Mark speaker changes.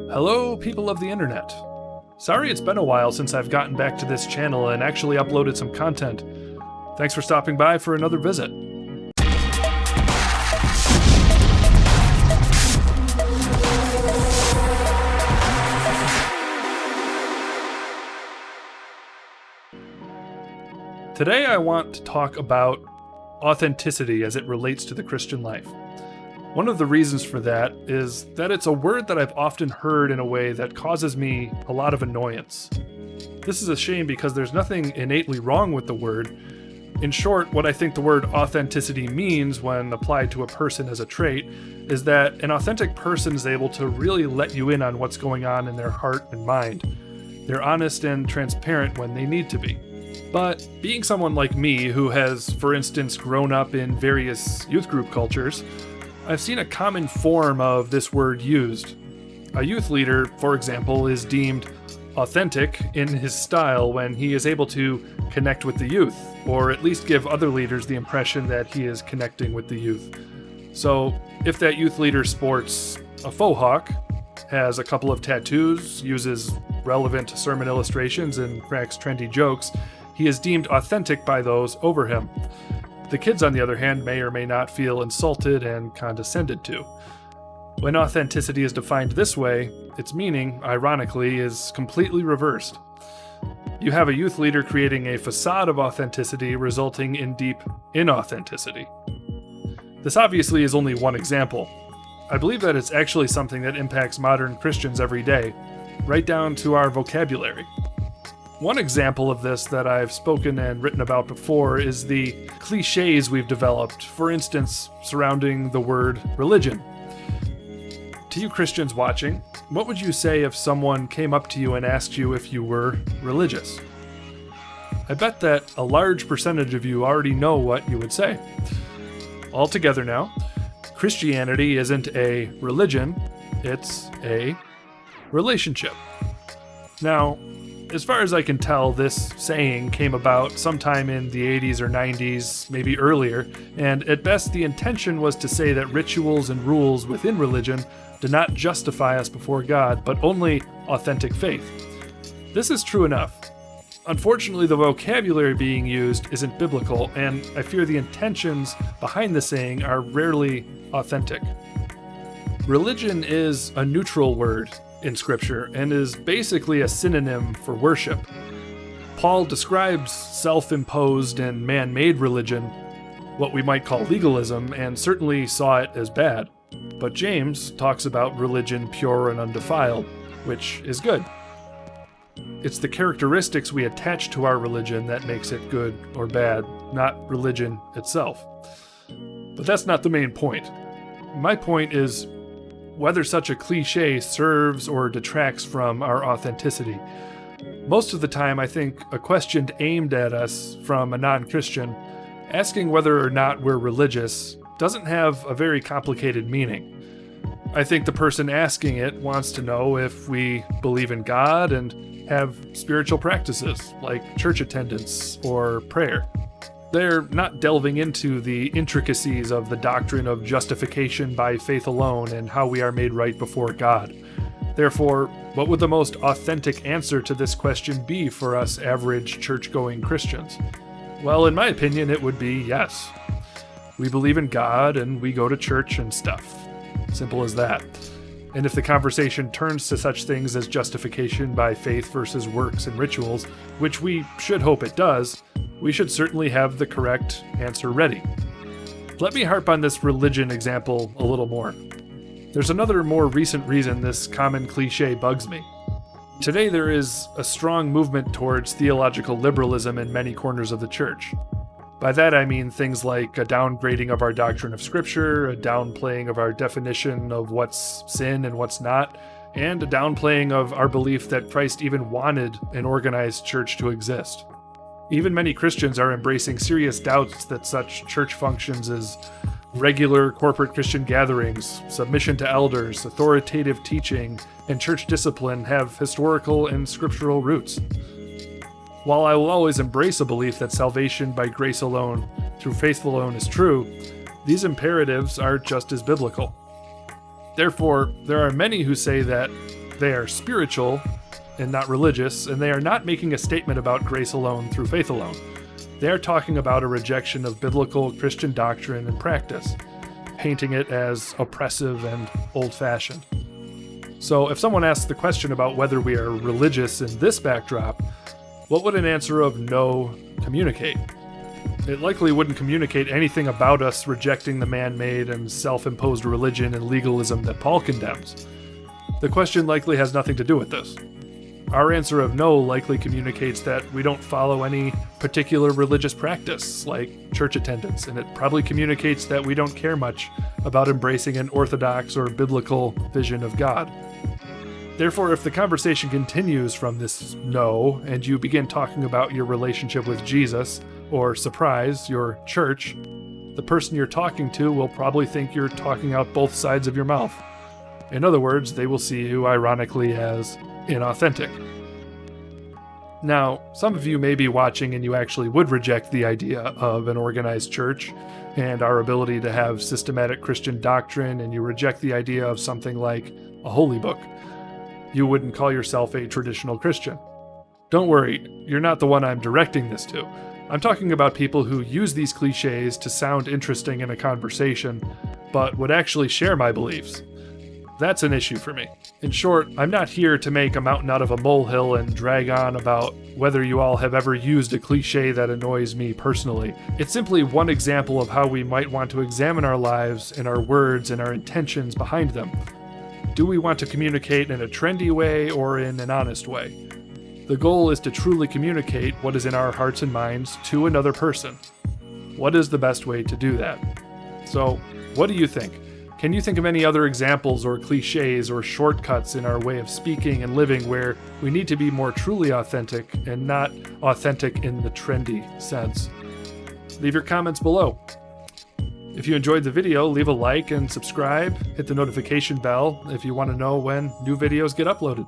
Speaker 1: Hello, people of the internet. Sorry it's been a while since I've gotten back to this channel and actually uploaded some content. Thanks for stopping by for another visit. Today I want to talk about authenticity as it relates to the Christian life. One of the reasons for that is that it's a word that I've often heard in a way that causes me a lot of annoyance. This is a shame because there's nothing innately wrong with the word. In short, what I think the word authenticity means when applied to a person as a trait is that an authentic person is able to really let you in on what's going on in their heart and mind. They're honest and transparent when they need to be. But being someone like me who has, for instance, grown up in various youth group cultures, I've seen a common form of this word used. A youth leader, for example, is deemed authentic in his style when he is able to connect with the youth, or at least give other leaders the impression that he is connecting with the youth. So, if that youth leader sports a faux hawk, has a couple of tattoos, uses relevant sermon illustrations, and cracks trendy jokes, he is deemed authentic by those over him. The kids, on the other hand, may or may not feel insulted and condescended to. When authenticity is defined this way, its meaning, ironically, is completely reversed. You have a youth leader creating a facade of authenticity resulting in deep inauthenticity. This obviously is only one example. I believe that it's actually something that impacts modern Christians every day, right down to our vocabulary. One example of this that I've spoken and written about before is the cliches we've developed, for instance, surrounding the word religion. To you Christians watching, what would you say if someone came up to you and asked you if you were religious? I bet that a large percentage of you already know what you would say. All together now, Christianity isn't a religion, it's a relationship. Now, as far as I can tell, this saying came about sometime in the 80s or 90s, maybe earlier, and at best the intention was to say that rituals and rules within religion do not justify us before God, but only authentic faith. This is true enough. Unfortunately, the vocabulary being used isn't biblical, and I fear the intentions behind the saying are rarely authentic. Religion is a neutral word in Scripture and is basically a synonym for worship. Paul describes self-imposed and man-made religion, what we might call legalism, and certainly saw it as bad. But James talks about religion pure and undefiled, which is good. It's the characteristics we attach to our religion that makes it good or bad, not religion itself. But that's not the main point. My point is whether such a cliche serves or detracts from our authenticity. Most of the time, I think a question aimed at us from a non-Christian, asking whether or not we're religious, doesn't have a very complicated meaning. I think the person asking it wants to know if we believe in God and have spiritual practices like church attendance or prayer. They're not delving into the intricacies of the doctrine of justification by faith alone and how we are made right before God. Therefore, what would the most authentic answer to this question be for us average church-going Christians? Well, in my opinion, it would be yes. We believe in God and we go to church and stuff. Simple as that. And if the conversation turns to such things as justification by faith versus works and rituals, which we should hope it does, we should certainly have the correct answer ready. Let me harp on this religion example a little more. There's another more recent reason this common cliche bugs me. Today there is a strong movement towards theological liberalism in many corners of the church. By that I mean things like a downgrading of our doctrine of Scripture, a downplaying of our definition of what's sin and what's not, and a downplaying of our belief that Christ even wanted an organized church to exist. Even many Christians are embracing serious doubts that such church functions as regular corporate Christian gatherings, submission to elders, authoritative teaching, and church discipline have historical and scriptural roots. While I will always embrace a belief that salvation by grace alone, through faith alone is true, these imperatives are just as biblical. Therefore, there are many who say that They are spiritual and not religious, and they are not making a statement about grace alone through faith alone. They are talking about a rejection of biblical Christian doctrine and practice, painting it as oppressive and old-fashioned. So if someone asks the question about whether we are religious in this backdrop, what would an answer of no communicate? It likely wouldn't communicate anything about us rejecting the man-made and self-imposed religion and legalism that Paul condemns. The question likely has nothing to do with this. Our answer of no likely communicates that we don't follow any particular religious practice, like church attendance, and it probably communicates that we don't care much about embracing an orthodox or biblical vision of God. Therefore, if the conversation continues from this no, and you begin talking about your relationship with Jesus, or surprise, your church, the person you're talking to will probably think you're talking out both sides of your mouth. In other words, they will see you, ironically, as inauthentic. Now, some of you may be watching and you actually would reject the idea of an organized church and our ability to have systematic Christian doctrine, and you reject the idea of something like a holy book. You wouldn't call yourself a traditional Christian. Don't worry, you're not the one I'm directing this to. I'm talking about people who use these cliches to sound interesting in a conversation, but would actually share my beliefs. That's an issue for me. In short, I'm not here to make a mountain out of a molehill and drag on about whether you all have ever used a cliche that annoys me personally. It's simply one example of how we might want to examine our lives and our words and our intentions behind them. Do we want to communicate in a trendy way or in an honest way? The goal is to truly communicate what is in our hearts and minds to another person. What is the best way to do that? So, what do you think? Can you think of any other examples or cliches or shortcuts in our way of speaking and living where we need to be more truly authentic and not authentic in the trendy sense? Leave your comments below. If you enjoyed the video, leave a like and subscribe. Hit the notification bell if you want to know when new videos get uploaded.